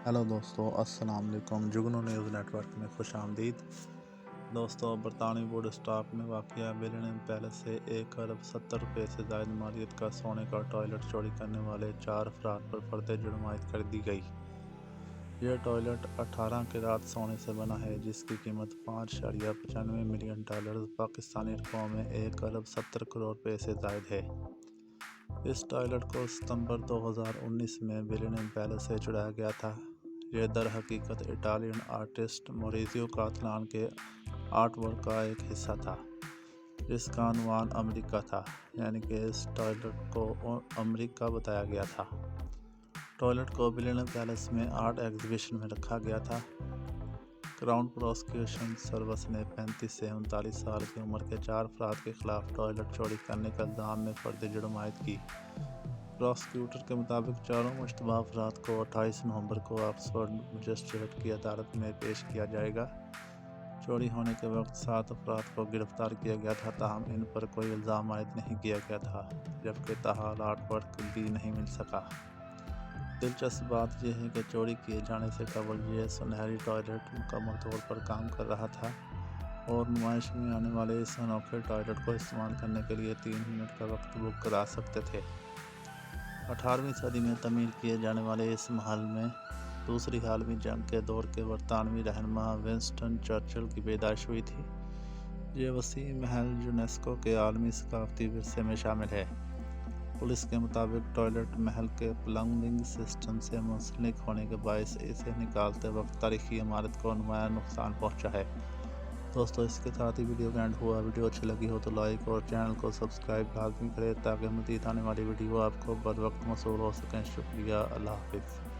Hello दोस्तों, अस्सलाम वालेकुम। जुगनू न्यूज़ नेटवर्क में खुश आमदीद। दोस्तों, बरतानवी वुड स्टॉक में वाक़या मिलेनियम पैलेस से 1 अरब 70 रुपये से ज़ायद मालियत का सोने का टॉयलेट चोरी करने वाले 4 अफराद पर फर्द जुर्मायत कर दी गई। यह टॉयलेट 18 कैरात सोने से बना है, जिसकी कीमत $5.95 मिलियन पाकिस्तानी रुपयों में 1 अरब 70 करोड़ रुपये से ज़ायद है। इस टॉयलेट को सितंबर 2019 में मिलेनियम पैलेस से चुराया गया था। यह दर हकीकत इटालियन आर्टिस्ट मोरिज़ियो कातलान के आर्ट वर्क का एक हिस्सा था, जिसका अनुमान अमेरिका था, यानी कि इस टॉयलेट को अमेरिका बताया गया था। टॉयलेट को मिलेनियम पैलेस में आर्ट एग्जीबिशन में रखा गया था। क्राउन प्रोसिक्यूशन सर्विस ने 35 से 39 साल की उम्र के 4 अफराद के खिलाफ टॉयलेट चोरी करने के इल्ज़ाम में फर्द जुर्मायत की। प्रोसिक्यूटर के मुताबिक चारों मुश्तबा अफराद को 28 नवंबर को ऑक्सफोर्ड मजिस्ट्रेट की अदालत में पेश किया जाएगा। चोरी होने के वक्त 7 अफराद को गिरफ्तार किया गया था, ताहम इन पर कोई इल्ज़ाम आयद नहीं किया गया था, जबकि ताहाल आर्ट वर्क भी नहीं मिल सका। दिलचस्प बात यह है कि चोरी किए जाने से कबल यह सुनहरी टॉयलेट मुकम्मल तौर पर काम कर रहा था और नुमाइश में आने वाले इस अनोखे टॉयलेट को इस्तेमाल करने के लिए 3 मिनट का वक्त बुक करा सकते थे। 18वीं सदी में तमीर किए जाने वाले इस महल में दूसरी आलमी जंग के दौर के बरतानवी रहनुमा विंस्टन चर्चिल की पैदाइश हुई थी। ये वसी महल यूनेस्को के आलमी सकाफती विरसे में शामिल है। पुलिस के मुताबिक टॉयलेट महल के प्लम्बिंग सिस्टम से मुंसलिक होने के बायस इसे निकालते वक्त तारीखी इमारत को नुमाया नुकसान पहुंचा है। दोस्तों, इसके साथ ही वीडियो का एंड हुआ। वीडियो अच्छी लगी हो तो लाइक और चैनल को सब्सक्राइब लाजमी करें, ताकि मज़ीद आने वाली वीडियो आपको बर वक्त मौसूल हो सकें। शुक्रिया। अल्लाह हाफिज़।